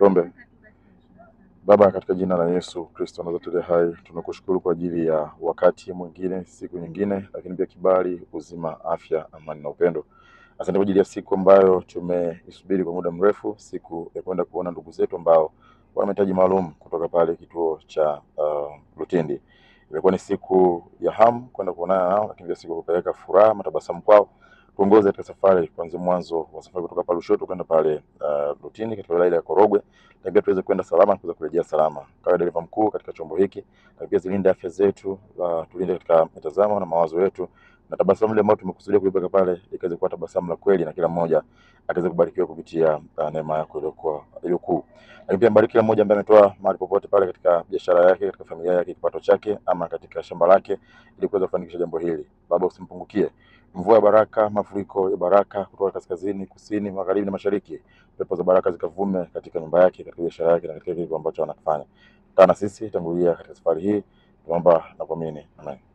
Tuombe. Baba, katika jina la Yesu Kristo Nazareti hai, tunakushukuru kwa ajili ya wakati mwingine, siku nyingine, lakini pia kibali, uzima, afya, amani na upendo. Asante kwa ajili ya siku ambayo tumeisubiri kwa muda mrefu, siku ya kwenda kuona ndugu zetu ambao wana mahitaji maalum kutoka pale kituo cha Lutindi. Imekuwa ni siku ya hamu kwenda kuonana nao, lakini pia siku ya kupeleka furaha, matabasamu kwao. Tuongoze katika safari kuanzia mwanzo wa safari kutoka pale Lushoto kwenda pale Lutindi katika wilaya ya Korogwe, na pia tuweze kwenda salama na kuweza kurejea salama. Kawe dereva mkuu katika chombo hiki, na pia zilinde afya zetu, tulinde katika mitazamo na mawazo yetu, na tabasamu ile ambayo tumekusudia kuipeka pale ikaweze kuwa tabasamu la kweli, na kila mmoja akaweze kubarikiwa kupitia neema yako iliyo kuu. Lakini pia bariki kila mmoja ambaye ametoa mahali popote pale katika biashara yake, katika familia yake, kipato chake, ama katika shamba lake, ili kuweza kufanikisha jambo hili. Baba, usimpungukie mvua ya baraka, mafuriko ya baraka kutoka kaskazini, kusini, magharibi na mashariki. Pepo za baraka zikavume katika nyumba yake, katika biashara yake na katika kile ambacho anakifanya. Kaa na sisi, tangulia katika safari hii, tunaomba na kuamini. Amen.